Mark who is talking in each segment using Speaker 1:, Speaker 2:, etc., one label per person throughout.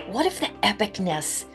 Speaker 1: what if the epicness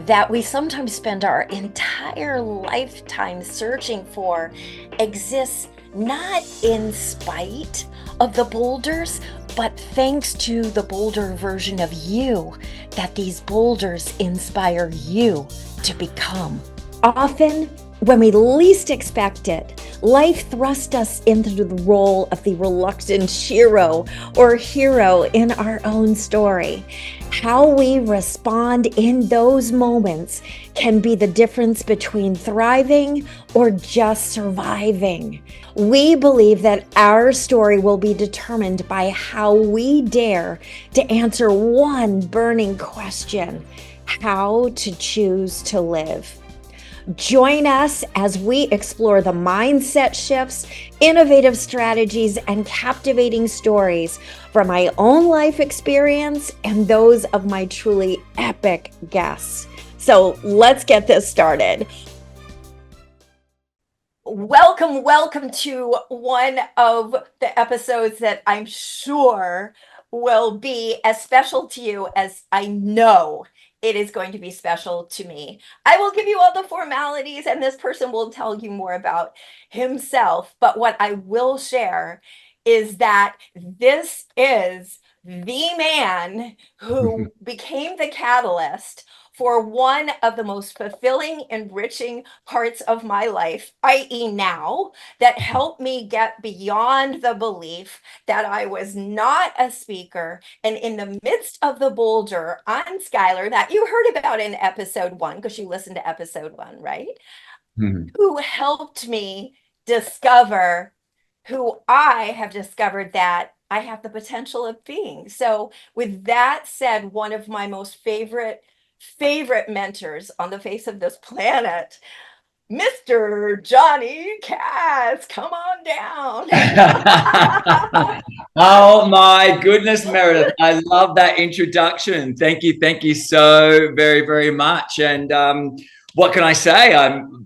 Speaker 1: that we sometimes spend our entire lifetime searching for exists not in spite of the boulders, but thanks to the boulder version of you, that these boulders inspire you to become? Often, when we least expect it, life thrusts us into the role of the reluctant shiro or hero in our own story. How we respond in those moments can be the difference between thriving or just surviving. We believe that our story will be determined by how we dare to answer one burning question: how to choose to live. Join us as we explore the mindset shifts, innovative strategies, and captivating stories from my own life experience and those of my truly epic guests. So let's get this started. Welcome to one of the episodes that I'm sure will be as special to you as I know it is going to be special to me. I will give you all the formalities and this person will tell you more about himself. But what I will share is that this is the man who became the catalyst for one of the most fulfilling, enriching parts of my life, i.e. now, that helped me get beyond the belief that I was not a speaker. And in the midst of the boulder, I'm Skylar, that you heard about in episode 1, because you listened to episode 1, right?
Speaker 2: Mhm.
Speaker 1: Who helped me discover who I have discovered that I have the potential of being. So with that said, one of my most favorite mentors on the face of this planet, Mr. Johnnie Cass, come on down.
Speaker 2: Oh my goodness, Meredith. I love that introduction. Thank you. Thank you so very, very much. And what can I say?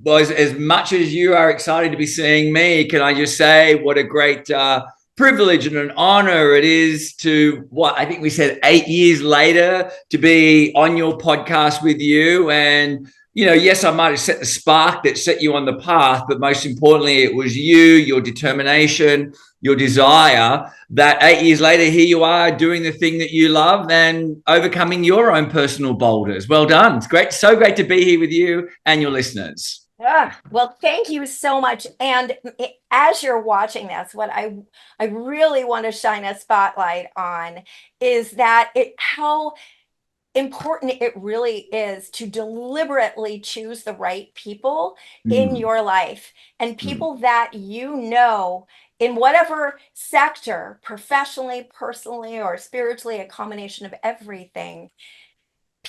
Speaker 2: Well, as much as you are excited to be seeing me, can I just say what a great privilege and an honor it is to, what I think we said 8 years later, to be on your podcast with you. And yes, I might have set the spark that set you on the path, but most importantly, it was you, your determination, your desire, that 8 years later, here you are doing the thing that you love and overcoming your own personal boulders. Well done. It's great. So great to be here with you and your listeners.
Speaker 1: Well, thank you so much. And as you're watching this, what I really want to shine a spotlight on is that how important it really is to deliberately choose the right people in
Speaker 2: Mm,
Speaker 1: your life, and
Speaker 2: mm,
Speaker 1: people that you know in whatever sector, professionally, personally, or spiritually, a combination of everything.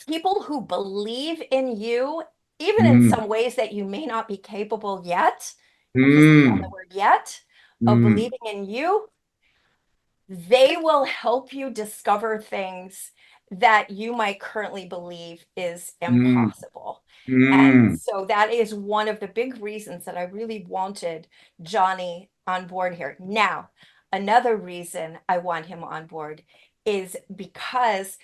Speaker 1: People who believe in you, even in
Speaker 2: mm,
Speaker 1: some ways that you may not be capable yet, emphasis on the
Speaker 2: mm,
Speaker 1: word yet, of
Speaker 2: mm,
Speaker 1: believing in you. They will help you discover things that you might currently believe is
Speaker 2: mm,
Speaker 1: impossible. And
Speaker 2: mm.
Speaker 1: so that is one of the big reasons that I really wanted Johnnie on board here. Now, another reason I want him on board is because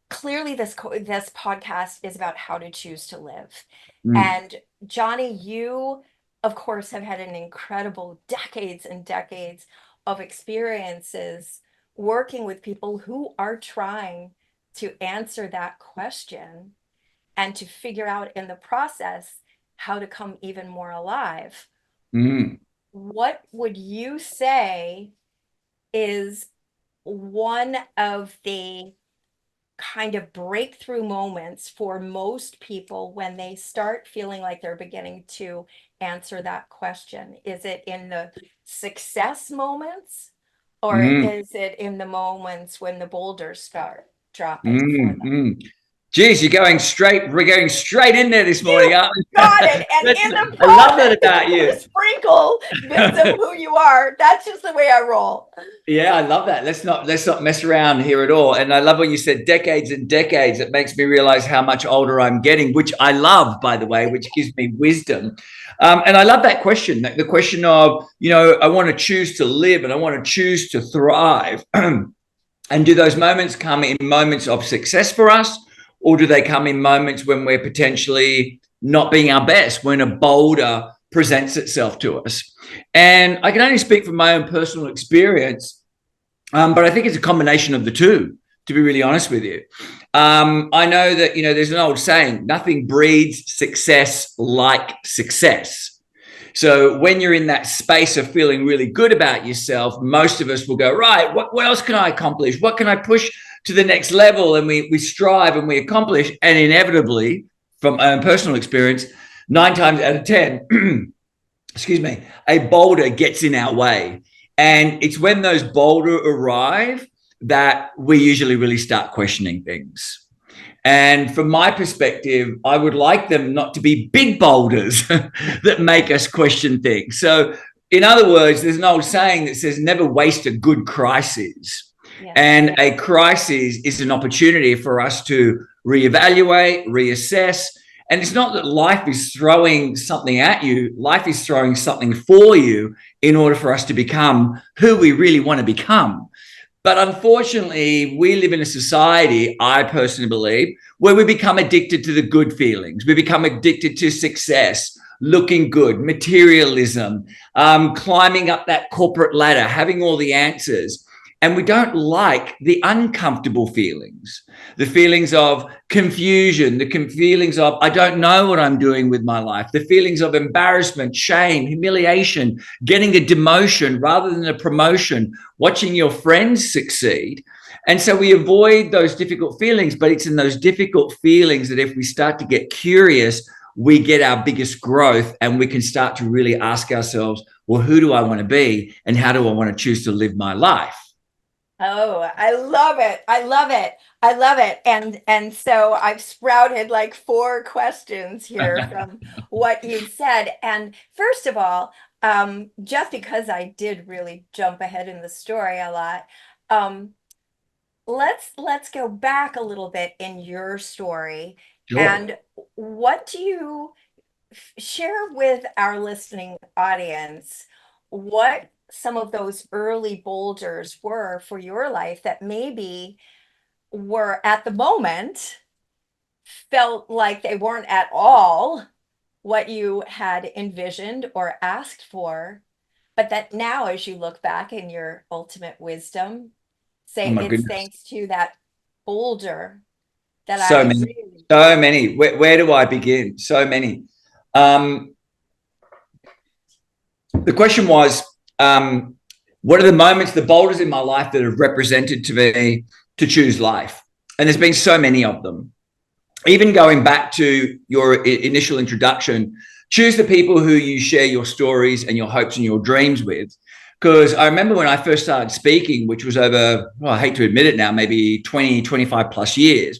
Speaker 1: clearly this podcast is about how to choose to live.
Speaker 2: Mm,
Speaker 1: And Johnnie, you of course have had an incredible decades and decades of experiences working with people who are trying to answer that question and to figure out in the process how to come even more alive.
Speaker 2: mm,
Speaker 1: What would you say is one of the kind of breakthrough moments for most people when they start feeling like they're beginning to answer that question? Is it in the success moments, or
Speaker 2: mm,
Speaker 1: is it in the moments when the boulders start dropping for
Speaker 2: mm,
Speaker 1: them?
Speaker 2: mm. Geez, we're going straight in there this morning,
Speaker 1: You
Speaker 2: aren't we?
Speaker 1: got it. And in the
Speaker 2: I love that
Speaker 1: process, if
Speaker 2: about
Speaker 1: you want
Speaker 2: you.
Speaker 1: to sprinkle bits of who you are, that's just the way I roll.
Speaker 2: Yeah, I love that. Let's not mess around here at all. And I love when you said decades and decades. It makes me realize how much older I'm getting, which I love, by the way, which gives me wisdom. And I love that question, the question of, I want to choose to live and I want to choose to thrive. And do those moments come in moments of success for us, or do they come in moments when we're potentially not being our best, when a boulder presents itself to us? And I can only speak from my own personal experience, but I think it's a combination of the two, to be really honest with you. I know that, there's an old saying, nothing breeds success like success. So when you're in that space of feeling really good about yourself, most of us will go, right, what else can I accomplish? What can I push to the next level? And we strive and we accomplish. And inevitably, from my own personal experience, 9 times out of 10, excuse me, a boulder gets in our way. And it's when those boulders arrive that we usually really start questioning things. And from my perspective, I would like them not to be big boulders that make us question things. So, in other words, there's an old saying that says, never waste a good crisis. Yeah. And a crisis is an opportunity for us to reevaluate, reassess. And it's not that life is throwing something at you. Life is throwing something for you in order for us to become who we really want to become. But unfortunately, we live in a society, I personally believe, where we become addicted to the good feelings. We become addicted to success, looking good, materialism, climbing up that corporate ladder, having all the answers. And we don't like the uncomfortable feelings, the feelings of confusion, the feelings of, I don't know what I'm doing with my life, the feelings of embarrassment, shame, humiliation, getting a demotion rather than a promotion, watching your friends succeed. And so we avoid those difficult feelings, but it's in those difficult feelings that if we start to get curious, we get our biggest growth, and we can start to really ask ourselves, well, who do I want to be? And how do I want to choose to live my life?
Speaker 1: Oh, I love it. I love it. I love it. And so I've sprouted like 4 questions here from what you've said. And first of all, just because I did really jump ahead in the story a lot, let's go back a little bit in your story. Sure. And what do you share with our listening audience? What some of those early boulders were for your life that maybe were at the moment felt like they weren't at all what you had envisioned or asked for, but that now as you look back in your ultimate wisdom, say it's thanks to that boulder that
Speaker 2: so many. Where do I begin? So many. The question was, what are the moments, the boulders in my life that have represented to me to choose life? And there's been so many of them. Even going back to your initial introduction, choose the people who you share your stories and your hopes and your dreams with. Because I remember when I first started speaking, which was over, I hate to admit it now, maybe 20, 25 plus years.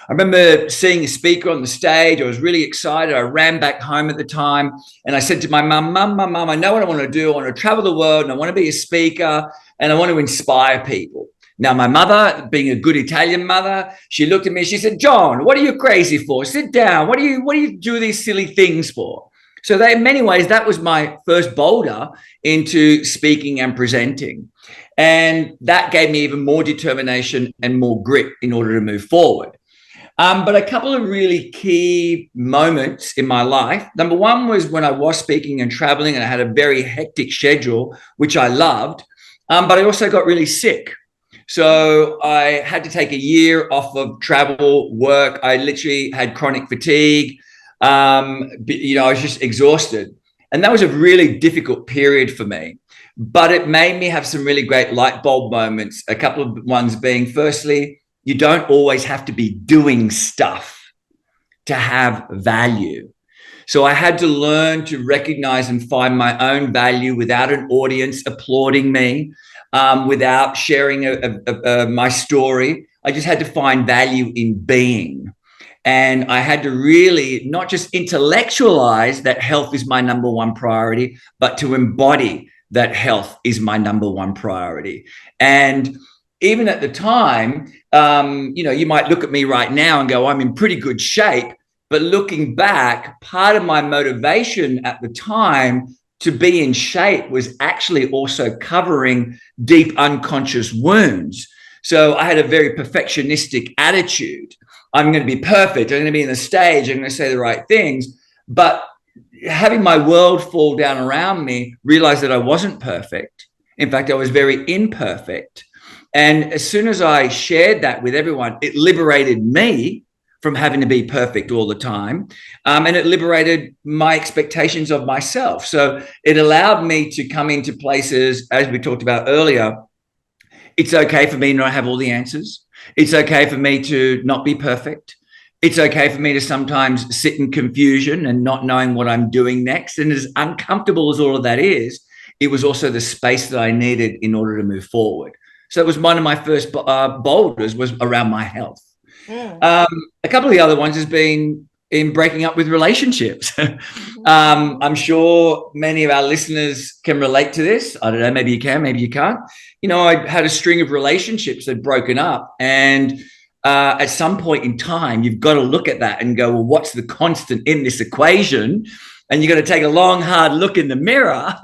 Speaker 2: I remember seeing a speaker on the stage. I was really excited. I ran back home at the time and I said to my mum, I know what I want to do. I want to travel the world and I want to be a speaker and I want to inspire people. Now, my mother, being a good Italian mother, she looked at me, she said, John, what are you crazy for? Sit down. What do you do these silly things for? So in many ways, that was my first boulder into speaking and presenting. And that gave me even more determination and more grit in order to move forward. But a couple of really key moments in my life. Number one was when I was speaking and traveling and I had a very hectic schedule, which I loved, but I also got really sick. So I had to take a year off of travel, work. I literally had chronic fatigue. I was just exhausted. And that was a really difficult period for me. But it made me have some really great light bulb moments. A couple of ones being, firstly, you don't always have to be doing stuff to have value. So I had to learn to recognize and find my own value without an audience applauding me, without sharing my story. I just had to find value in being. And I had to really not just intellectualize that health is my number one priority, but to embody that health is my number one priority. And even at the time, you might look at me right now and go, I'm in pretty good shape. But looking back, part of my motivation at the time to be in shape was actually also covering deep unconscious wounds. So I had a very perfectionistic attitude. I'm going to be perfect. I'm going to be in the stage. I'm going to say the right things. But having my world fall down around me, realized that I wasn't perfect. In fact, I was very imperfect. And as soon as I shared that with everyone, it liberated me from having to be perfect all the time. And it liberated my expectations of myself. So it allowed me to come into places, as we talked about earlier. It's okay for me to not have all the answers. It's okay for me to not be perfect. It's okay for me to sometimes sit in confusion and not knowing what I'm doing next. And as uncomfortable as all of that is, it was also the space that I needed in order to move forward. So it was one of my first boulders was around my health.
Speaker 1: Mm.
Speaker 2: Um, a couple of the other ones has been in breaking up with relationships. I'm sure many of our listeners can relate to this. I don't know, maybe you can, maybe you can't. You know, I had a string of relationships that had broken up. And at some point in time, you've got to look at that and go, well, what's the constant in this equation? And you've got to take a long, hard look in the mirror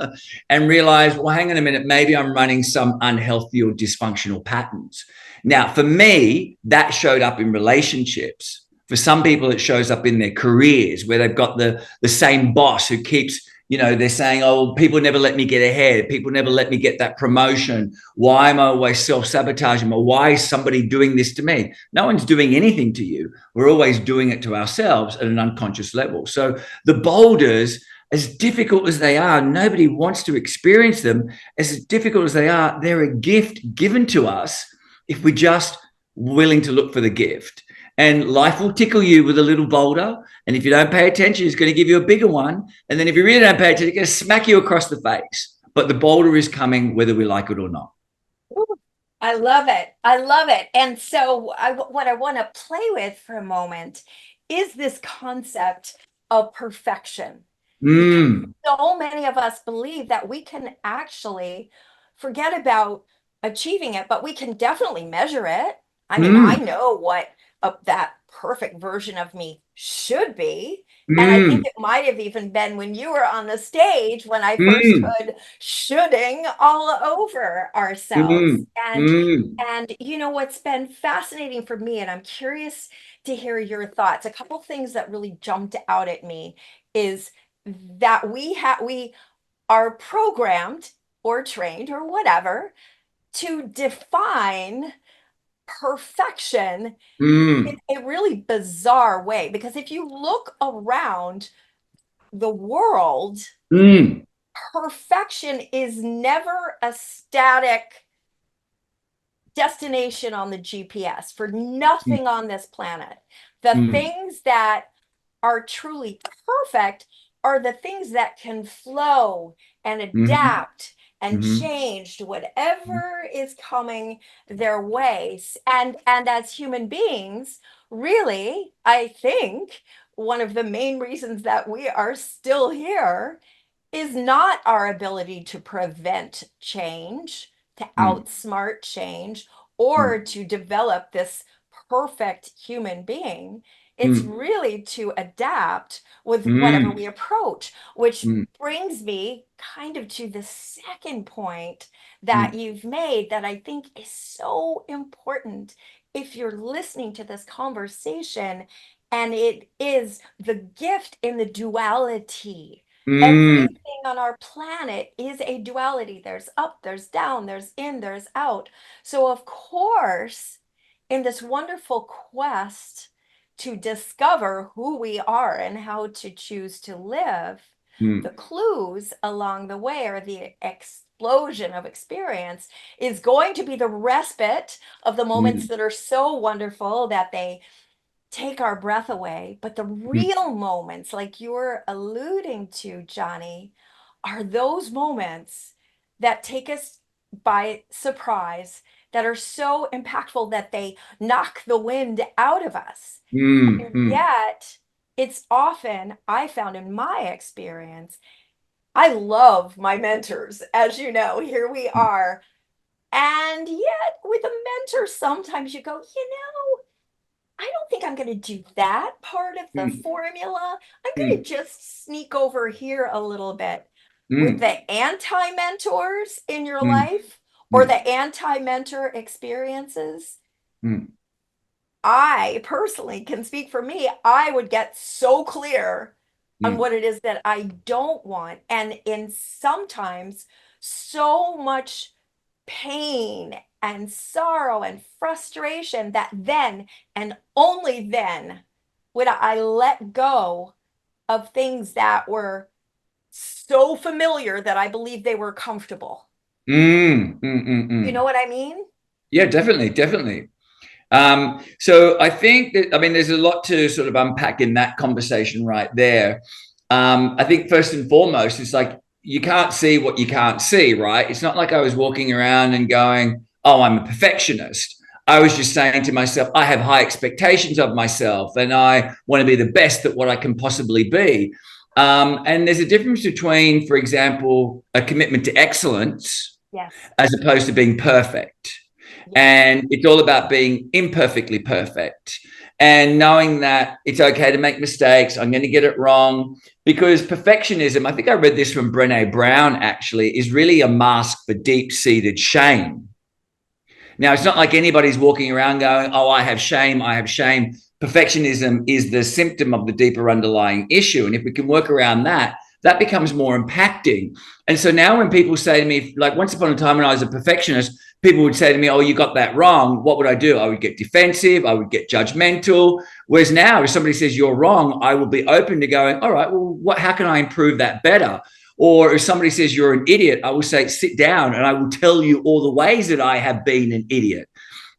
Speaker 2: and realize, well, hang on a minute, maybe I'm running some unhealthy or dysfunctional patterns. Now, for me, that showed up in relationships. For some people, it shows up in their careers where they've got the same boss who keeps, you know, they're saying, oh, people never let me get ahead. People never let me get that promotion. Why am I always self-sabotaging? Or why is somebody doing this to me? No one's doing anything to you. We're always doing it to ourselves at an unconscious level. So the boulders, as difficult as they are, nobody wants to experience them. As difficult as they are, they're a gift given to us if we're just willing to look for the gift. And life will tickle you with a little boulder. And if you don't pay attention, it's going to give you a bigger one. And then if you really don't pay attention, it's going to smack you across the face. But the boulder is coming whether we like it or not.
Speaker 1: Ooh, I love it. I love it. And so what I want to play with for a moment is this concept of perfection. Because
Speaker 2: Mm,
Speaker 1: so many of us believe that we can actually forget about achieving it, but we can definitely measure it. I mean, I
Speaker 2: mm,
Speaker 1: know what that perfect version of me should be. And I think
Speaker 2: mm,
Speaker 1: it might have even been when you were on the stage when I first
Speaker 2: mm,
Speaker 1: heard shoulding all over ourselves.
Speaker 2: mm, mm,
Speaker 1: And you know what's been fascinating for me, and I'm curious to hear your thoughts. A couple things that really jumped out at me is that we are programmed or trained or whatever to define perfection in
Speaker 2: mm,
Speaker 1: a really bizarre way. Because if you look around the world,
Speaker 2: mm,
Speaker 1: perfection is never a static destination on the GPS for
Speaker 2: mm,
Speaker 1: nothing on this planet. The
Speaker 2: mm,
Speaker 1: things that are truly perfect are the things that can flow and
Speaker 2: mhm,
Speaker 1: adapt and
Speaker 2: mhm,
Speaker 1: change to whatever is coming their ways. And as human beings, really, I think one of the main reasons that we are still here is not our ability to prevent change, to
Speaker 2: mm,
Speaker 1: outsmart change,
Speaker 2: mm,
Speaker 1: or to develop this perfect human being. It's
Speaker 2: mm,
Speaker 1: really to adapt with whatever
Speaker 2: mm,
Speaker 1: we approach, which
Speaker 2: mm,
Speaker 1: brings me kind of to the second point
Speaker 2: mm,
Speaker 1: that you've made that I think is so important if you're listening to this conversation, and it is the gift in the duality.
Speaker 2: mm,
Speaker 1: Everything on our planet is a duality. There's up, there's down, there's in, there's out. So, of course, in this wonderful quest to discover who we are and how to choose to live, the
Speaker 2: mm,
Speaker 1: clues along the way or the explosion of experience is going to be the respite of the moments
Speaker 2: mm,
Speaker 1: that are so wonderful that they take our breath away. But the
Speaker 2: mm,
Speaker 1: real moments, like you're alluding to, Johnny, are those moments that take us by surprise, that are so impactful that they knock the wind out of us.
Speaker 2: mm,
Speaker 1: And
Speaker 2: mm,
Speaker 1: yet, it's often, I found in my experience, I love my mentors. As you know, here we are. And yet, with a mentor, sometimes you go, I don't think I'm going to do that part of the
Speaker 2: mm,
Speaker 1: formula. I'm going
Speaker 2: mm,
Speaker 1: to just sneak over here a little bit. With
Speaker 2: mm,
Speaker 1: the anti mentors in your
Speaker 2: mm,
Speaker 1: life, or
Speaker 2: mm,
Speaker 1: the anti-mentor experiences,
Speaker 2: mm,
Speaker 1: I personally can speak for me, I would get so clear on
Speaker 2: mm,
Speaker 1: what it is that I don't want. And in sometimes so much pain and sorrow and frustration that then and only then would I let go of things that were so familiar that I believe they were comfortable. You know
Speaker 2: mm.
Speaker 1: what I mean?
Speaker 2: Yeah, definitely, definitely. So I think that, I mean, there's a lot to sort of unpack in that conversation right there. I think first and foremost, it's like you can't see what you can't see, right? It's not like I was walking around and going, oh, I'm a perfectionist. I was just saying to myself, I have high expectations of myself and I want to be the best at what I can possibly be. And there's a difference between, for example, a commitment to excellence
Speaker 1: Yes.
Speaker 2: as opposed to being perfect.
Speaker 1: Yes.
Speaker 2: And it's all about being imperfectly perfect and knowing that it's okay to make mistakes. I'm going to get it wrong because perfectionism, I think I read this from Brené Brown actually, is really a mask for deep seated shame. Now, it's not like anybody's walking around going, oh, I have shame, I have shame. Perfectionism is the symptom of the deeper underlying issue. And if we can work around that, that becomes more impacting. And so now when people say to me, like once upon a time when I was a perfectionist, people would say to me, oh, you got that wrong. What would I do? I would get defensive. I would get judgmental. Whereas now if somebody says you're wrong, I will be open to going, all right, well, how can I improve that better? Or if somebody says you're an idiot, I will say, sit down and I will tell you all the ways that I have been an idiot.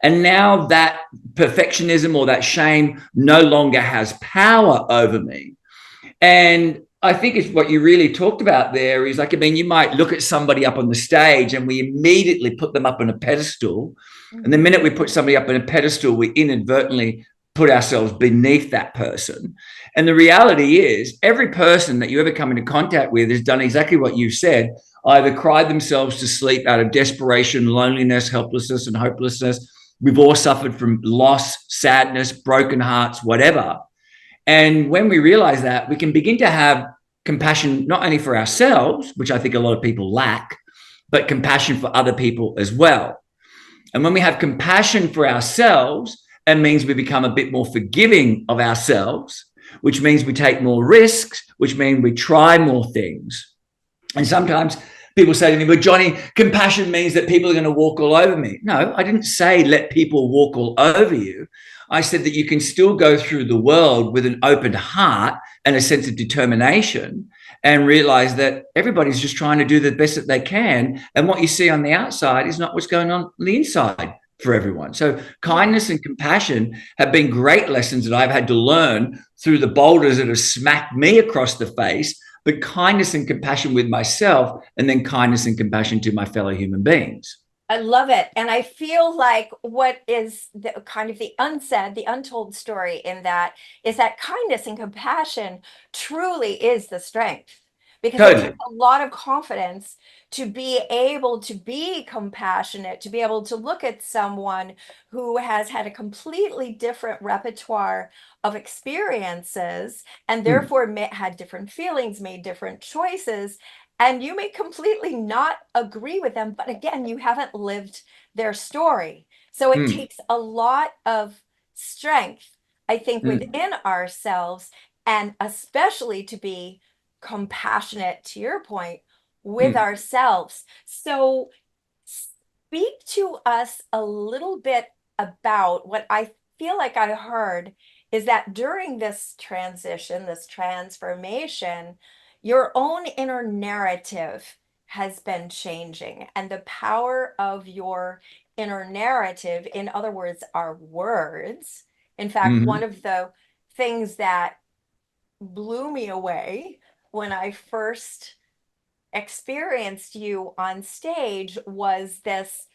Speaker 2: And now that perfectionism or that shame no longer has power over me. And I think it's what you really talked about there is like, I mean, you might look at somebody up on the stage and we immediately put them up on a pedestal. And the
Speaker 1: Mhm.
Speaker 2: minute we put somebody up on a pedestal, we inadvertently put ourselves beneath that person. And the reality is, every person that you ever come into contact with has done exactly what you said, either cried themselves to sleep out of desperation, loneliness, helplessness, and hopelessness. We've all suffered from loss, sadness, broken hearts, whatever. And when we realize that, we can begin to have compassion not only for ourselves, which I think a lot of people lack, but compassion for other people as well. And when we have compassion for ourselves, it means we become a bit more forgiving of ourselves, which means we take more risks, which means we try more things. And sometimes people say to me, but Johnny, compassion means that people are going to walk all over me. No, I didn't say let people walk all over you. I said that you can still go through the world with an open heart and a sense of determination and realize that everybody's just trying to do the best that they can. And what you see on the outside is not what's going on the inside for everyone. So
Speaker 1: Yeah.
Speaker 2: kindness and compassion have been great lessons that I've had to learn through the boulders that have smacked me across the face, but kindness and compassion with myself, and then kindness and compassion to my fellow human beings.
Speaker 1: I love it. And I feel like what is the kind of the unsaid, the untold story in that is that kindness and compassion truly is the strength because it takes
Speaker 2: Totally.
Speaker 1: a lot of confidence to be able to be compassionate, to be able to look at someone who has had a completely different repertoire of experiences and
Speaker 2: Mm,
Speaker 1: therefore had different feelings, made different choices, and you may completely not agree with them, but again, you haven't lived their story. So it
Speaker 2: mm,
Speaker 1: takes a lot of strength, I think,
Speaker 2: mm,
Speaker 1: within ourselves, and especially to be compassionate, to your point, with
Speaker 2: mm,
Speaker 1: ourselves. So speak to us a little bit about what I feel like I heard is that during this transition, this transformation, your own inner narrative has been changing, and the power of your inner narrative, in other words, our words. In fact, one
Speaker 2: mm,
Speaker 1: of the things that blew me away when I first experienced you on stage was this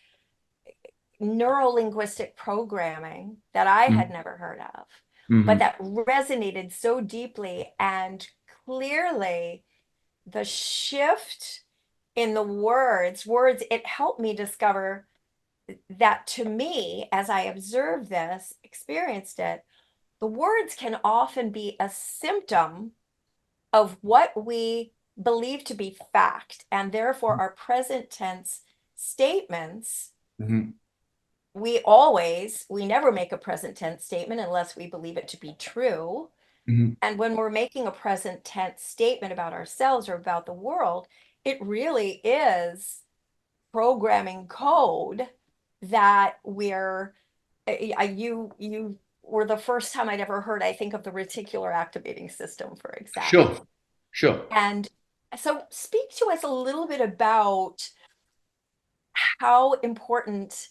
Speaker 1: neuro-linguistic programming that I had
Speaker 2: mm,
Speaker 1: never heard of, but
Speaker 2: mm,
Speaker 1: that resonated so deeply. And clearly, the shift in the words, it helped me discover that to me, as I observed this, experienced it, the words can often be a symptom of what we believe to be fact, and therefore our present tense statements,
Speaker 2: Mm-hmm.
Speaker 1: we never make a present tense statement unless we believe it to be true.
Speaker 2: Mm-hmm.
Speaker 1: And when we're making a present tense statement about ourselves or about the world, it really is programming code that you were the first time I'd ever heard, I think, of the reticular activating system, for example.
Speaker 2: Sure, sure.
Speaker 1: And so speak to us a little bit about how important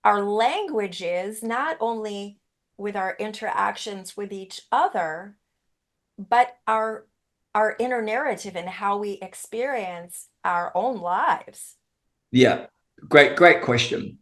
Speaker 1: our language is, not only with our interactions with each other, but our inner narrative and how we experience our own lives.
Speaker 2: Yeah, great question.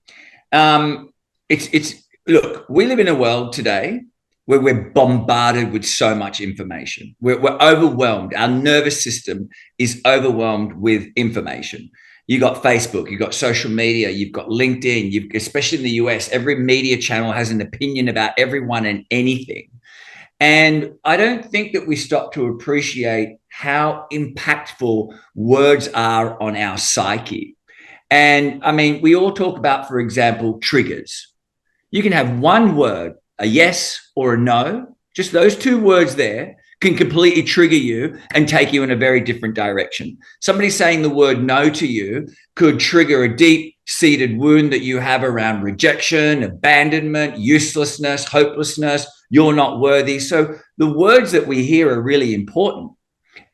Speaker 2: Um, it's look, we live in a world today where we're bombarded with so much information. We're overwhelmed. Our nervous system is overwhelmed with information. You got Facebook, you got social media, you've got LinkedIn, you've especially in the US, every media channel has an opinion about everyone and anything. And I don't think that we stop to appreciate how impactful words are on our psyche. And I mean, we all talk about, for example, triggers. You can have one word, a yes or a no, just those two words there can completely trigger you and take you in a very different direction. Somebody saying the word no to you could trigger a deep seated wound that you have around rejection, abandonment, uselessness, hopelessness. You're not worthy. So the words that we hear are really important,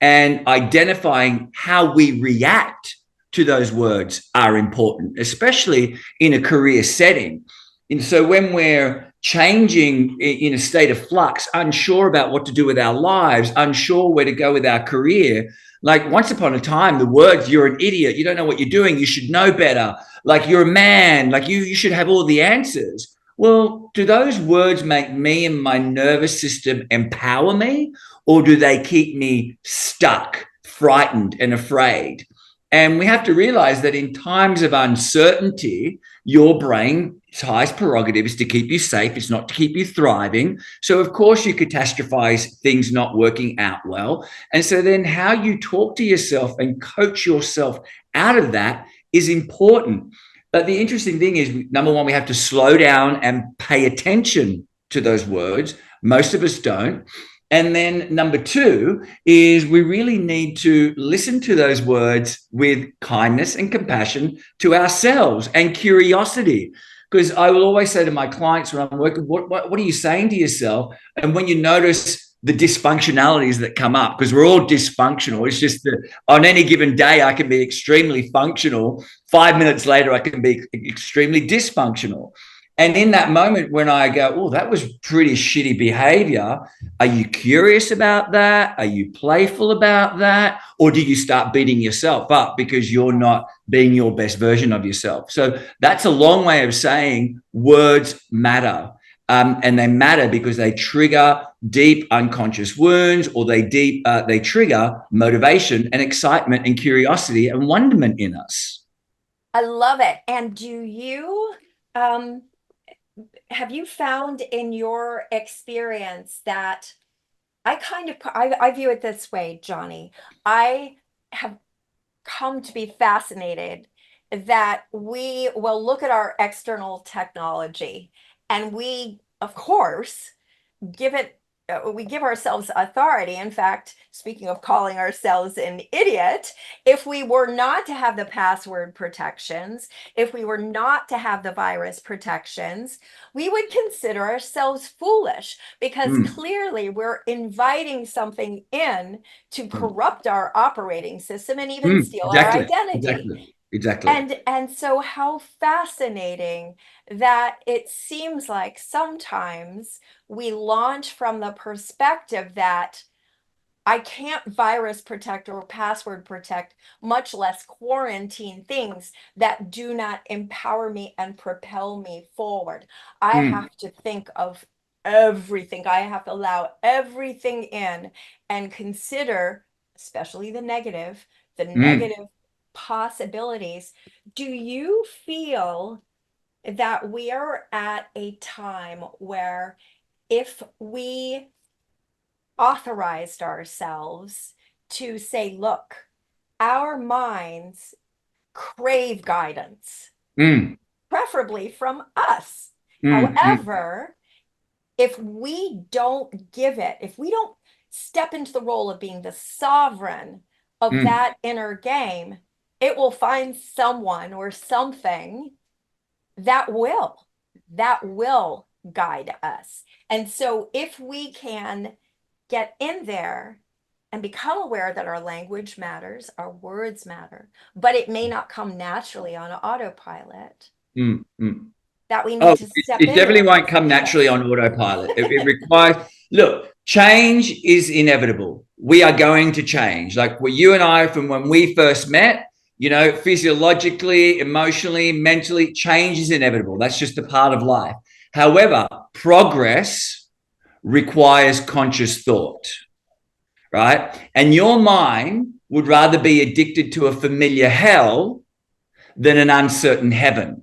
Speaker 2: and identifying how we react to those words are important, especially in a career setting. And so when we're changing in a state of flux, unsure about what to do with our lives, unsure where to go with our career, like once upon a time, the words, you're an idiot, you don't know what you're doing, you should know better, like you're a man, like you should have all the answers. Well, do those words make me and my nervous system empower me, or do they keep me stuck, frightened, and afraid? And we have to realize that in times of uncertainty, your brain's highest prerogative is to keep you safe. It's not to keep you thriving. So, of course, you catastrophize things not working out well. And so, then how you talk to yourself and coach yourself out of that is important. But the interesting thing is, number one, we have to slow down and pay attention to those words. Most of us don't. And then number two is we really need to listen to those words with kindness and compassion to ourselves and curiosity. Because I will always say to my clients when I'm working, what are you saying to yourself? And when you notice the dysfunctionalities that come up, because we're all dysfunctional, it's just that on any given day, I can be extremely functional. 5 minutes later, I can be extremely dysfunctional. And in that moment, when I go, oh, that was pretty shitty behavior, are you curious about that? Are you playful about that? Or do you start beating yourself up because you're not being your best version of yourself? So that's a long way of saying words matter. And they matter because they trigger deep unconscious wounds, or they trigger motivation and excitement and curiosity and wonderment in us.
Speaker 1: I love it. And um, have you found in your experience that I view it this way, Johnny. I have come to be fascinated that we will look at our external technology and we, of course, give it we give ourselves authority. In fact, speaking of calling ourselves an idiot, if we were not to have the password protections, if we were not to have the virus protections, we would consider ourselves foolish because
Speaker 2: Mm,
Speaker 1: clearly we're inviting something in to
Speaker 2: mm,
Speaker 1: corrupt our operating system and even steal our
Speaker 2: exactly,
Speaker 1: identity.
Speaker 2: exactly, exactly.
Speaker 1: And so how fascinating that it seems like sometimes we launch from the perspective that I can't virus protect or password protect, much less quarantine things that do not empower me and propel me forward. I
Speaker 2: Mm,
Speaker 1: have to think of everything. I have to allow everything in and consider, especially the
Speaker 2: mm.
Speaker 1: negative possibilities. Do you feel that we are at a time where if we authorized ourselves to say, look, our minds crave guidance,
Speaker 2: Mm,
Speaker 1: preferably from us.
Speaker 2: mm.
Speaker 1: However, if we don't give it, if we don't step into the role of being the sovereign of
Speaker 2: Mm.
Speaker 1: that inner game, it will find someone or something that will, that will guide us. And so if we can get in there and become aware that our language matters, our words matter, but it may not come naturally on autopilot,
Speaker 2: Mm. Mm.
Speaker 1: that we
Speaker 2: Oh,
Speaker 1: need to step
Speaker 2: it
Speaker 1: into
Speaker 2: definitely
Speaker 1: it and
Speaker 2: won't
Speaker 1: say,
Speaker 2: come naturally
Speaker 1: yes.
Speaker 2: on autopilot. It requires, look, change is inevitable. We are going to change. Like what you and I, from when we first met, physiologically, emotionally, mentally, change is inevitable. That's just a part of life. However, progress requires conscious thought, right? And your mind would rather be addicted to a familiar hell than an uncertain heaven.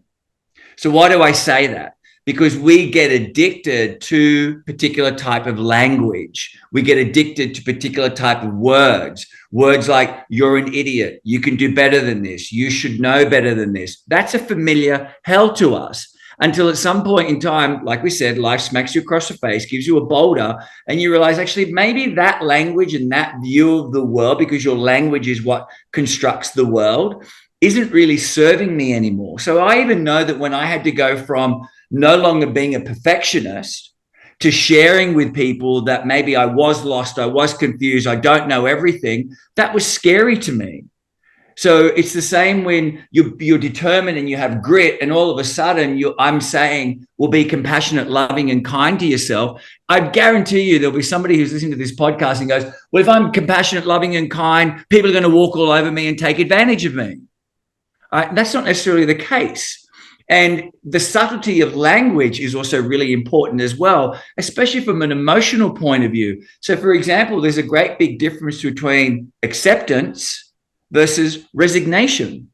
Speaker 2: So why do I say that? Because we get addicted to particular type of language. We get addicted to particular type of words. Words like you're an idiot, you can do better than this, you should know better than this. That's a familiar hell to us. Until at some point in time, like we said, life smacks you across the face, gives you a boulder, and you realize actually maybe that language and that view of the world, because your language is what constructs the world, isn't really serving me anymore. So I even know that when I had to go from no longer being a perfectionist to sharing with people that maybe I was lost, I was confused, I don't know everything, that was scary to me. So it's the same when you're determined and you have grit, and all of a sudden I'm saying, well, be compassionate, loving, and kind to yourself. I guarantee you there'll be somebody who's listening to this podcast and goes, well, if I'm compassionate, loving, and kind, people are going to walk all over me and take advantage of me. That's not necessarily the case. And the subtlety of language is also really important as well, especially from an emotional point of view. So, for example, there's a great big difference between acceptance versus resignation.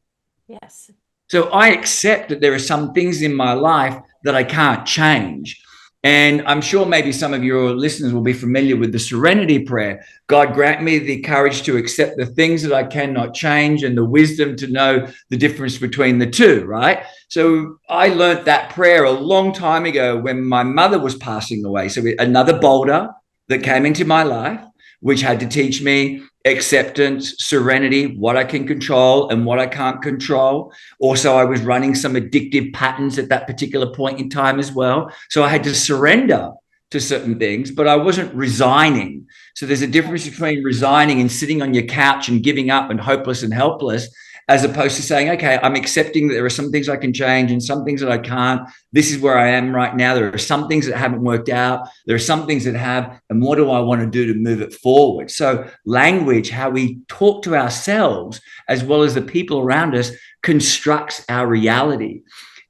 Speaker 1: Yes.
Speaker 2: So I accept that there are some things in my life that I can't change. And I'm sure maybe some of your listeners will be familiar with the serenity prayer. God, grant me the courage to accept the things that I cannot change and the wisdom to know the difference between the two, right? So I learned that prayer a long time ago when my mother was passing away. So another boulder that came into my life, which had to teach me acceptance, serenity, what I can control and what I can't control. Also, I was running some addictive patterns at that particular point in time as well. So I had to surrender to certain things, but I wasn't resigning. So there's a difference between resigning and sitting on your couch and giving up and hopeless and helpless, as opposed to saying, okay, I'm accepting that there are some things I can change and some things that I can't. This is where I am right now. There are some things that haven't worked out. There are some things that have, and what do I want to do to move it forward? So language, how we talk to ourselves, as well as the people around us, constructs our reality.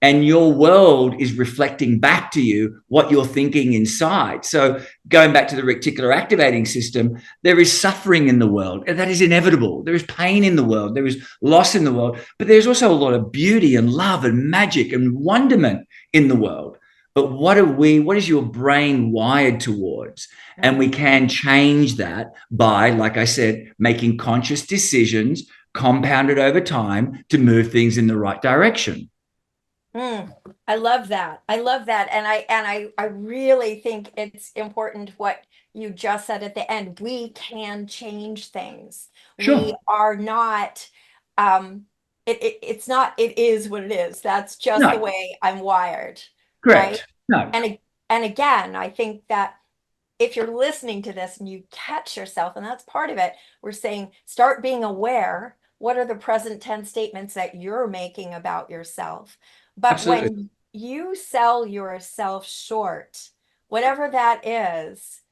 Speaker 2: And your world is reflecting back to you what you're thinking inside. So going back to the reticular activating system, there is suffering in the world, and that is inevitable. There is pain in the world, there is loss in the world, but there's also a lot of beauty and love and magic and wonderment in the world. But what is your brain wired towards? And we can change that by, like I said, making conscious decisions compounded over time to move things in the right direction.
Speaker 1: I love that. I love that. And I really think it's important what you just said at the end. We can change things. We
Speaker 2: Sure.
Speaker 1: are not it's not, it is what it is. That's just the
Speaker 2: No,
Speaker 1: way I'm wired, right?
Speaker 2: correct. No.
Speaker 1: And again, I think that if you're listening to this and you catch yourself, and that's part of it, we're saying start being aware. What are the present tense statements that you're making about yourself? But
Speaker 2: Absolutely.
Speaker 1: when you sell yourself short, whatever that is,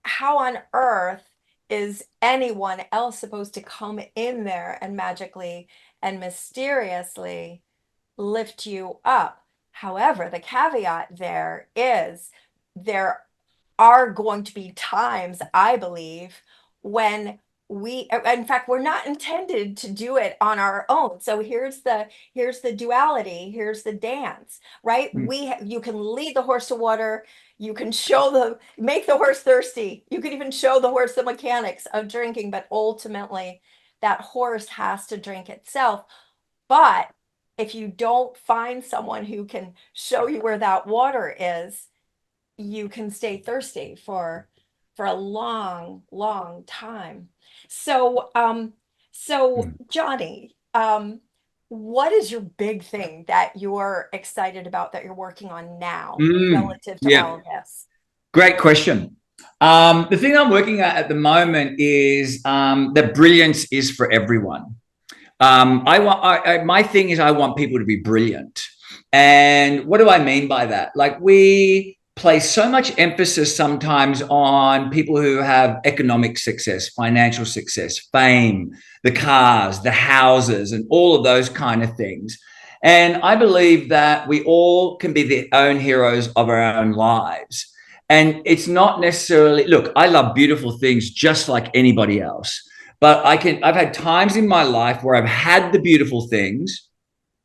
Speaker 1: how on earth is anyone else supposed to come in there and magically and mysteriously lift you up? However, the caveat there is there are going to be times, I believe, when in fact, we're not intended to do it on our own. So here's the duality, here's the dance, right?
Speaker 2: Mm.
Speaker 1: You can lead the horse to water, you can make the horse thirsty, you can even show the horse the mechanics of drinking, but ultimately that horse has to drink itself. But if you don't find someone who can show you where that water is, you can stay thirsty for a long, long time. So, so Johnny, what is your big thing that you're excited about that you're working on now relative to
Speaker 2: Yeah,
Speaker 1: all of this?
Speaker 2: great question. The thing I'm working at the moment is that brilliance is for everyone. My thing is I want people to be brilliant. And what do I mean by that? Like, we place so much emphasis sometimes on people who have economic success, financial success, fame, the cars, the houses, and all of those kind of things. And I believe that we all can be the own heroes of our own lives. And it's not necessarily, look, I love beautiful things just like anybody else. But I've had times in my life where I've had the beautiful things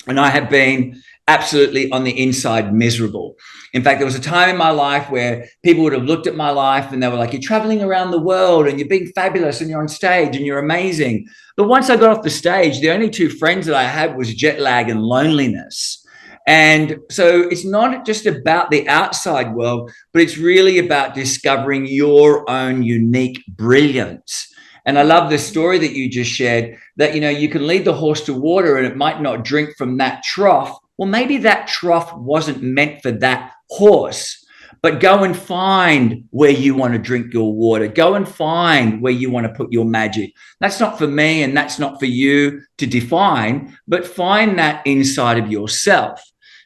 Speaker 2: and I have been absolutely on the inside miserable. In fact, there was a time in my life where people would have looked at my life and they were like, you're traveling around the world and you're being fabulous and you're on stage and you're amazing. But once I got off the stage, the only two friends that I had was jet lag and loneliness. And so it's not just about the outside world, but it's really about discovering your own unique brilliance. And I love the story that you just shared that, you can lead the horse to water and it might not drink from that trough. Well, maybe that trough wasn't meant for that horse, but go and find where you want to drink your water. Go and find where you want to put your magic. That's not for me and that's not for you to define, but find that inside of yourself.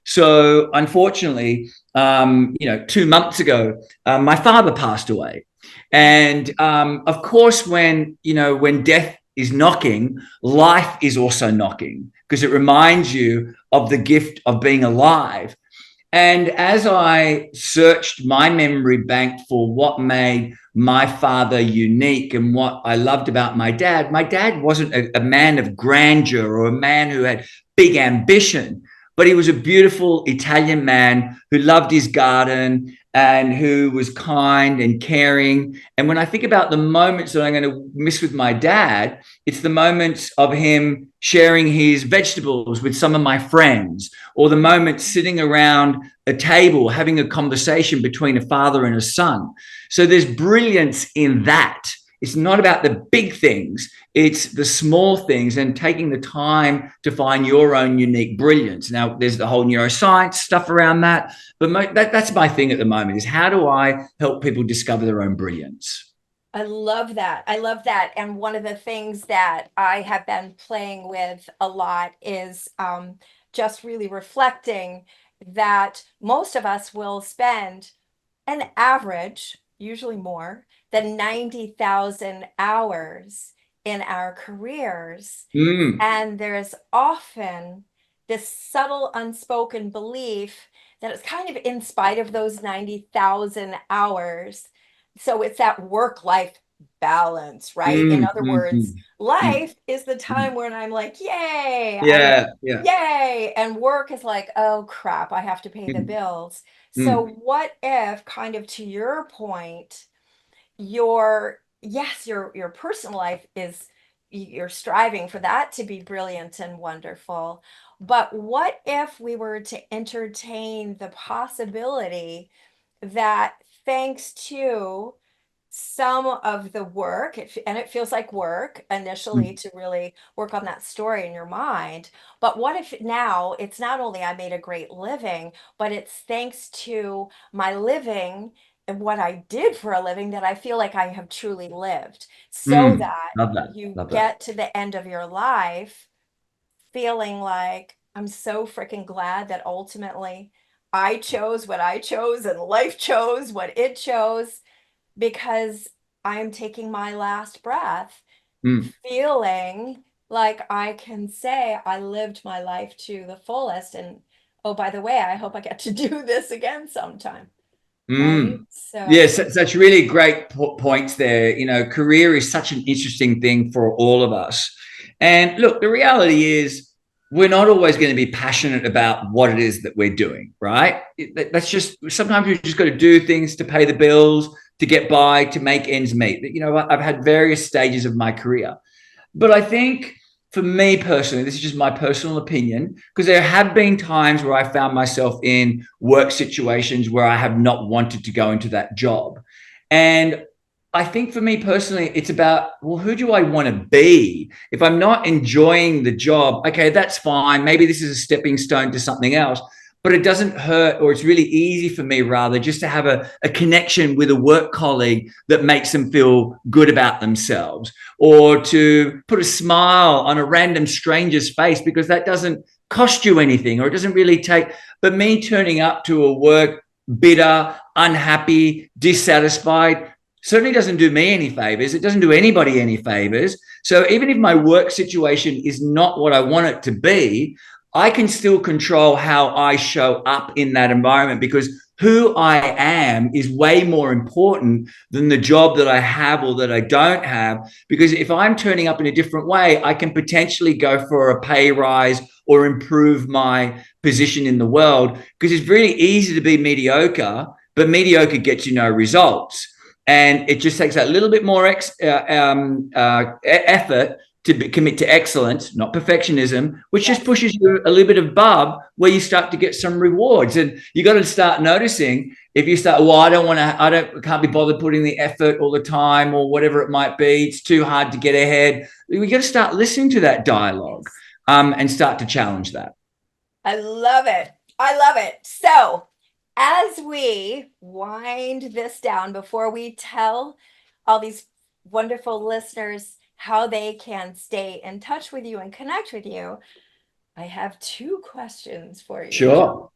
Speaker 2: So unfortunately, 2 months ago, my father passed away. And of course, when death is knocking, life is also knocking because it reminds you of the gift of being alive. And as I searched my memory bank for what made my father unique and what I loved about my dad wasn't a man of grandeur or a man who had big ambition, but he was a beautiful Italian man who loved his garden and who was kind and caring. And when I think about the moments that I'm going to miss with my dad, it's the moments of him sharing his vegetables with some of my friends, or the moments sitting around a table having a conversation between a father and a son. So there's brilliance in that. It's not about the big things, it's the small things and taking the time to find your own unique brilliance. Now, there's the whole neuroscience stuff around that, but that's my thing at the moment, is how do I help people discover their own brilliance?
Speaker 1: I love that. I love that. And one of the things that I have been playing with a lot is just really reflecting that most of us will spend an average, usually more than 90,000 hours in our careers.
Speaker 2: Mm,
Speaker 1: And there's often this subtle, unspoken belief that it's kind of in spite of those 90,000 hours. So it's that work-life balance, right? In
Speaker 2: mm,
Speaker 1: other
Speaker 2: mm,
Speaker 1: words,
Speaker 2: mm, mm,
Speaker 1: life is the
Speaker 2: mm.
Speaker 1: time when I'm like, yay,
Speaker 2: Yeah, yeah.
Speaker 1: yay. And work is like, oh crap, I have to pay the
Speaker 2: Mm,
Speaker 1: bills. So
Speaker 2: mm,
Speaker 1: what if, kind of to your point, your personal life is, you're striving for that to be brilliant and wonderful, but what if we were to entertain the possibility that, thanks to some of the work, and it feels like work initially
Speaker 2: mm,
Speaker 1: to really work on that story in your mind, but what if now it's not only I made a great living, but it's thanks to my living and what I did for a living that I feel like I have truly lived, so
Speaker 2: mm.
Speaker 1: that
Speaker 2: Love that.
Speaker 1: you
Speaker 2: Love that.
Speaker 1: get to the end of your life feeling like, I'm so freaking glad that ultimately I chose what I chose and life chose what it chose, because I'm taking my last breath
Speaker 2: Mm,
Speaker 1: feeling like I can say I lived my life to the fullest. And oh, by the way, I hope I get to do this again sometime. Right.
Speaker 2: mm.
Speaker 1: So,
Speaker 2: Yes, that's really great points there. Career is such an interesting thing for all of us. And look, the reality is we're not always going to be passionate about what it is that we're doing, right? That's just, sometimes we just got to do things to pay the bills, to get by, to make ends meet. I've had various stages of my career. But I think for me personally, this is just my personal opinion, because there have been times where I found myself in work situations where I have not wanted to go into that job. And I think for me personally, it's about, well, who do I want to be? If I'm not enjoying the job, okay, that's fine. Maybe this is a stepping stone to something else, but it doesn't hurt, or it's really easy for me rather just to have a connection with a work colleague that makes them feel good about themselves, or to put a smile on a random stranger's face, because that doesn't cost you anything, or it doesn't really take. But me turning up to a work bitter, unhappy, dissatisfied certainly doesn't do me any favors. It doesn't do anybody any favors. So even if my work situation is not what I want it to be, I can still control how I show up in that environment, because who I am is way more important than the job that I have or that I don't have. Because if I'm turning up in a different way, I can potentially go for a pay rise or improve my position in the world, because it's really easy to be mediocre, but mediocre gets you no results. And it just takes that little bit more effort to commit to excellence, not perfectionism, which just pushes you a little bit above where you start to get some rewards. And you got to start noticing, if you start, well, can't be bothered putting the effort all the time, or whatever it might be. It's too hard to get ahead. We got to start listening to that dialogue, and start to challenge that.
Speaker 1: I love it. I love it. So, as we wind this down, before we tell all these wonderful listeners how they can stay in touch with you and connect with you, I have two questions for you.
Speaker 2: Sure.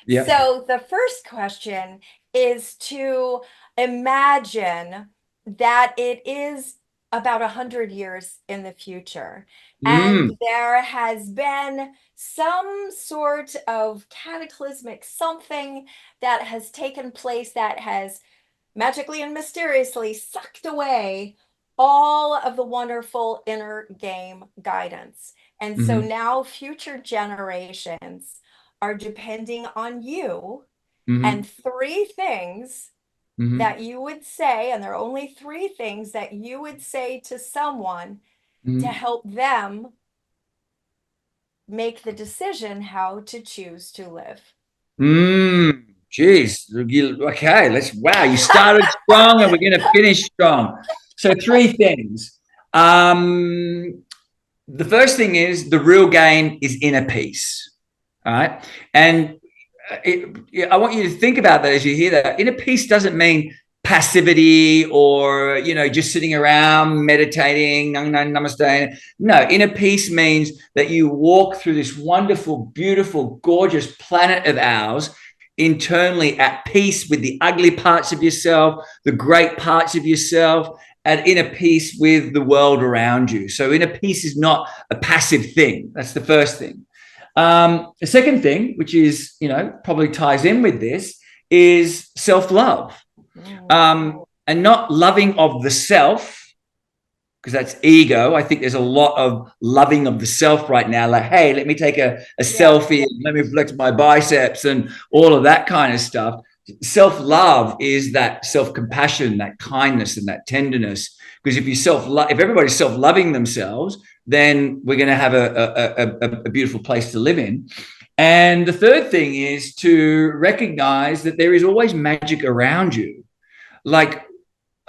Speaker 2: Yeah.
Speaker 1: So the first question is to imagine that it is about 100 years in the future, and there has been some sort of cataclysmic something that has taken place that has magically and mysteriously sucked away all of the wonderful inner game guidance. And so now future generations are depending on you and three things that you would say, and there are only three things that you would say to someone to help them make the decision how to choose to live.
Speaker 2: Geez. Okay. Wow. You started strong and we're going to finish strong. So three things. The first thing is, the real game is inner peace. All right. And I want you to think about that as you hear that. Inner peace doesn't mean passivity, or just sitting around meditating, namaste. No, inner peace means that you walk through this wonderful, beautiful, gorgeous planet of ours internally at peace with the ugly parts of yourself, the great parts of yourself, at inner peace with the world around you. So inner peace is not a passive thing. That's the first thing. The second thing, which is, probably ties in with this, is self-love. And not loving of the self, because that's ego. I think there's a lot of loving of the self right now. Like, hey, let me take a selfie, and let me flex my biceps and all of that kind of stuff. Self-love is that self-compassion, that kindness, and that tenderness. Because if everybody's self-loving themselves, then we're going to have a beautiful place to live in. And the third thing is to recognize that there is always magic around you. Like,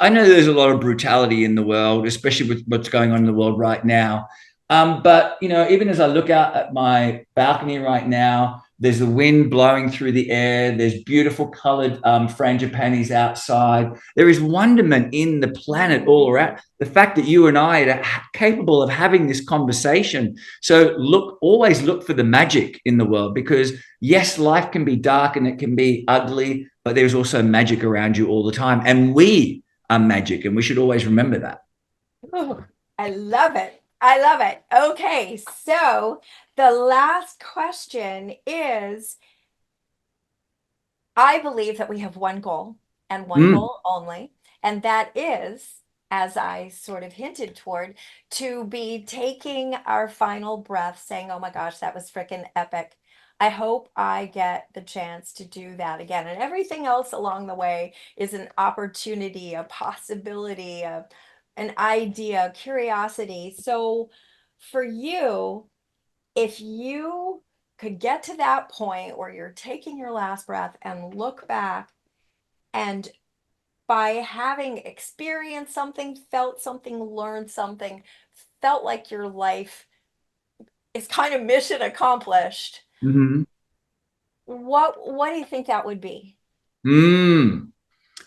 Speaker 2: I know there's a lot of brutality in the world, especially with what's going on in the world right now. But, even as I look out at my balcony right now, there's the wind blowing through the air. There's beautiful colored frangipanis outside. There is wonderment in the planet all around. The fact that you and I are capable of having this conversation. So always look for the magic in the world, because yes, life can be dark and it can be ugly, but there's also magic around you all the time. And we are magic, and we should always remember that.
Speaker 1: Oh, I love it. I love it. Okay, so the last question is, I believe that we have one goal and one goal only, and that is, as I sort of hinted toward, to be taking our final breath, saying, oh my gosh, that was freaking epic. I hope I get the chance to do that again. And everything else along the way is an opportunity, a possibility, an idea, curiosity. So for you, if you could get to that point where you're taking your last breath and look back, and by having experienced something, felt something, learned something, felt like your life is kind of mission accomplished,
Speaker 2: Mhm.
Speaker 1: what do you think that would be?
Speaker 2: Mm,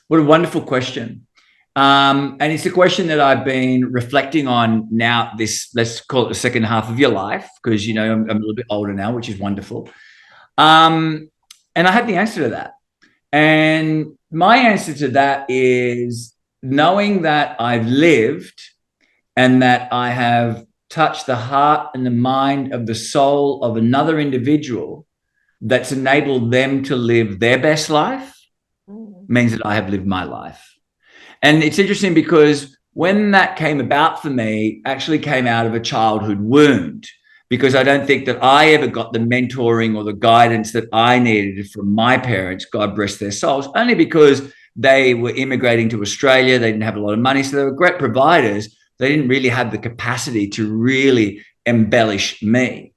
Speaker 2: what a wonderful question. And it's a question that I've been reflecting on now, this, let's call it the second half of your life, because, I'm a little bit older now, which is wonderful. Um, and I have the answer to that. And my answer to that is knowing that I've lived and that I have touched the heart and the mind of the soul of another individual that's enabled them to live their best life
Speaker 1: Mm.
Speaker 2: means that I have lived my life. And it's interesting because when that came about for me, actually came out of a childhood wound, because I don't think that I ever got the mentoring or the guidance that I needed from my parents, God bless their souls, only because they were immigrating to Australia. They didn't have a lot of money, so they were great providers. They didn't really have the capacity to really embellish me.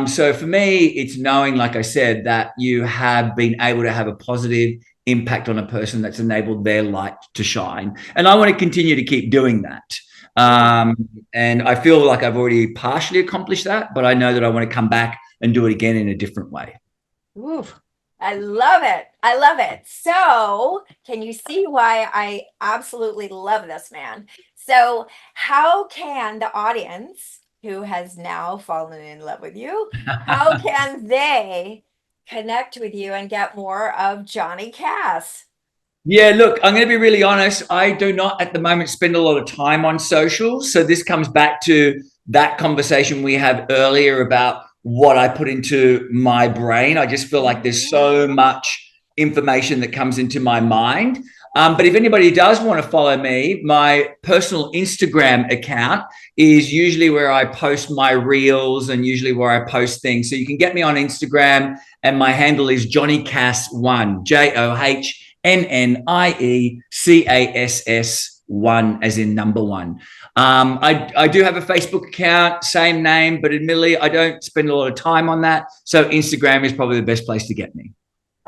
Speaker 2: So for me, it's knowing, like I said, that you have been able to have a positive impact on a person that's enabled their light to shine. And I want to continue to keep doing that.
Speaker 1: Mm.
Speaker 2: Um, and I feel like I've already partially accomplished that, but I know that I want to come back and do it again in a different way.
Speaker 1: Ooh, I love it. I love it. So, can you see why I absolutely love this man? So, how can the audience who has now fallen in love with you, how can they connect with you and get more of Johnnie Cass?
Speaker 2: Yeah, look, I'm going to be really honest. I do not at the moment spend a lot of time on socials. So this comes back to that conversation we had earlier about what I put into my brain. I just feel like there's
Speaker 1: Mhm.
Speaker 2: so much information that comes into my mind. But if anybody does want to follow me, my personal Instagram account is usually where I post my reels and usually where I post things. So you can get me on Instagram, and my handle is Johnnie Cass one, JOHNNIECASS one, as in number one. I do have a Facebook account, same name, but admittedly, I don't spend a lot of time on that. So Instagram is probably the best place to get me.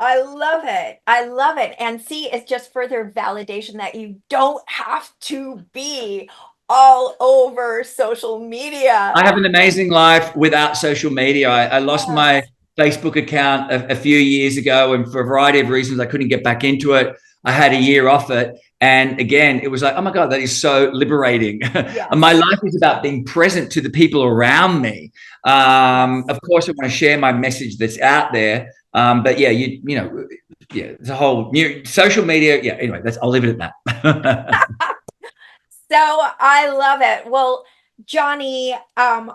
Speaker 1: I love it. I love it. And see, it's just further validation that you don't have to be all over social media.
Speaker 2: I have an amazing life without social media. I lost my
Speaker 1: Yes.
Speaker 2: Facebook account a few years ago, and for a variety of reasons, I couldn't get back into it. I had a year off it. And again, it was like, oh my God, that is so liberating. And my
Speaker 1: Yes.
Speaker 2: life is about being present to the people around me.
Speaker 1: Yes.
Speaker 2: Of course, I want to share my message that's out there. But yeah, yeah, the whole new social media. Yeah, anyway, I'll leave it at that.
Speaker 1: So I love it. Well, Johnny, I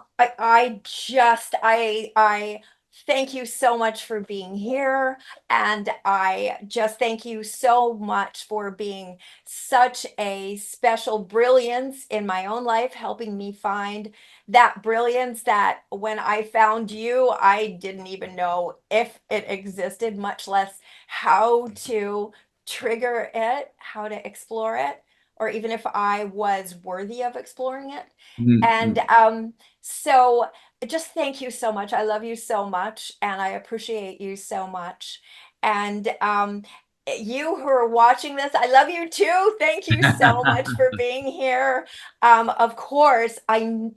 Speaker 1: thank you so much for being here. And I just thank you so much for being such a special brilliance in my own life, helping me find that brilliance that when I found you, I didn't even know if it existed, much less how to trigger it, how to explore it, or even if I was worthy of exploring it. And
Speaker 2: Mm-hmm.
Speaker 1: so just thank you so much. I love you so much, and I appreciate you so much. And you who are watching this, I love you too. Thank you so much for being here. Of course, I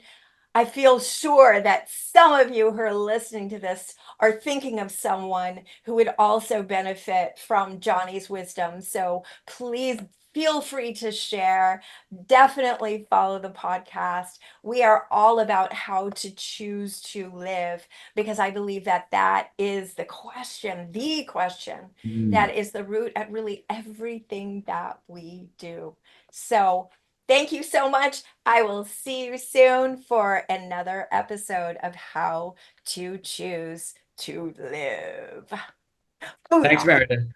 Speaker 1: feel sure that some of you who are listening to this are thinking of someone who would also benefit from Johnny's wisdom. So please feel free to share. Definitely follow the podcast. We are all about how to choose to live, because I believe that that is the question
Speaker 2: Mm.
Speaker 1: that is the root at really everything that we do. So thank you so much. I will see you soon for another episode of How to Choose to Live.
Speaker 2: Thanks,
Speaker 1: Hoorah.
Speaker 2: Meredith.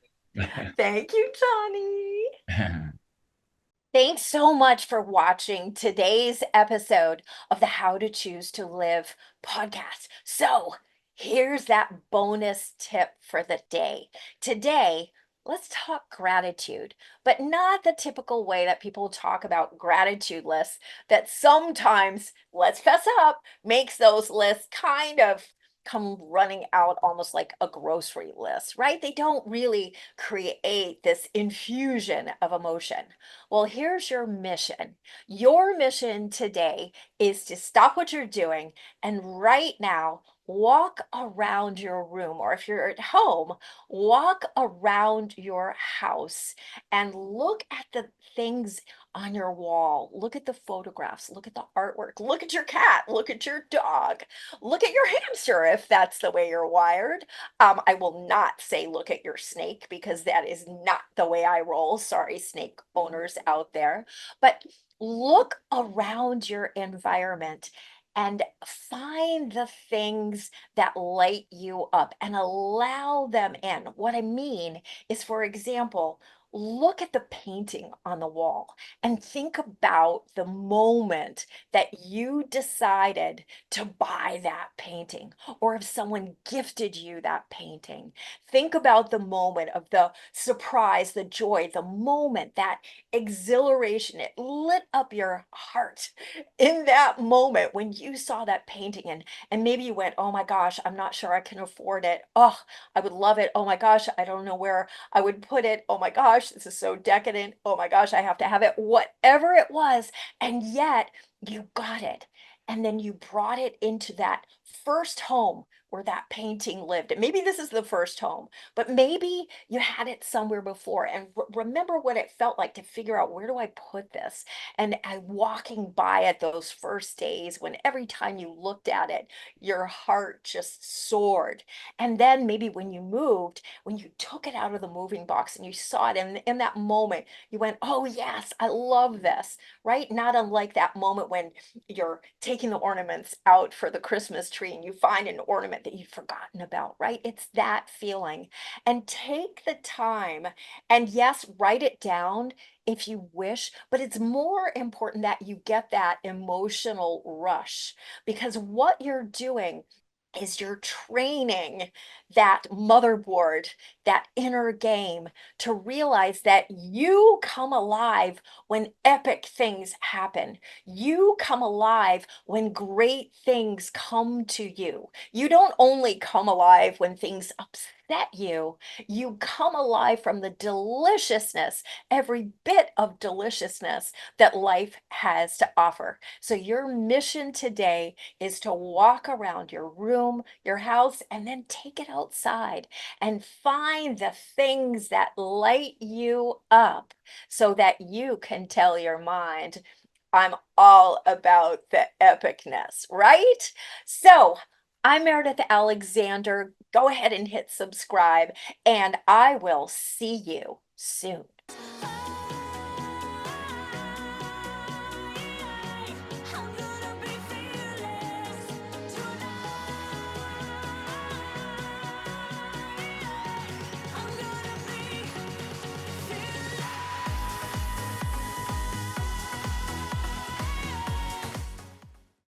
Speaker 1: Thank you, Johnny. Thanks so much for watching today's episode of the How to Choose to Live podcast. So, here's that bonus tip for the day. Today, let's talk gratitude, but not the typical way that people talk about gratitude lists that sometimes, let's fess up, makes those lists kind of come running out almost like a grocery list, right? They don't really create this infusion of emotion. Well, here's your mission. Your mission today is to stop what you're doing and right now walk around your room, or if you're at home, walk around your house and look at the things on your wall. Look at the photographs, look at the artwork, look at your cat, look at your dog, look at your hamster if that's the way you're wired. I will not say look at your snake because that is not the way I roll. Sorry, snake owners out there. But look around your environment and find the things that light you up and allow them in. What I mean is, for example, look at the painting on the wall and think about the moment that you decided to buy that painting, or if someone gifted you that painting. Think about the moment of the surprise, the joy, the moment, that exhilaration. It lit up your heart in that moment when you saw that painting, and maybe you went, oh my gosh, I'm not sure I can afford it. Oh, I would love it. Oh my gosh, I don't know where I would put it. Oh my gosh, this is so decadent. Oh my gosh, I have to have it. Whatever it was, and yet you got it. And then you brought it into that first home where that painting lived. And maybe this is the first home, but maybe you had it somewhere before. And remember what it felt like to figure out, where do I put this? And walking by it those first days, when every time you looked at it, your heart just soared. And then maybe when you moved, when you took it out of the moving box and you saw it, and in that moment, you went, oh, yes, I love this, right? Not unlike that moment when you're taking the ornaments out for the Christmas tree and you find an ornament that you'd forgotten about, right? It's that feeling. And take the time and, yes, write it down if you wish, but it's more important that you get that emotional rush, because what you're doing is you're training that motherboard, that inner game, to realize that you come alive when epic things happen. You come alive when great things come to you. You don't only come alive when things upset you, you come alive from the deliciousness, every bit of deliciousness that life has to offer. So, your mission today is to walk around your room, your house, and then take it outside and find the things that light you up so that you can tell your mind, I'm all about the epicness, right? So, I'm Meredith Alexander. Go ahead and hit subscribe, and I will see you soon.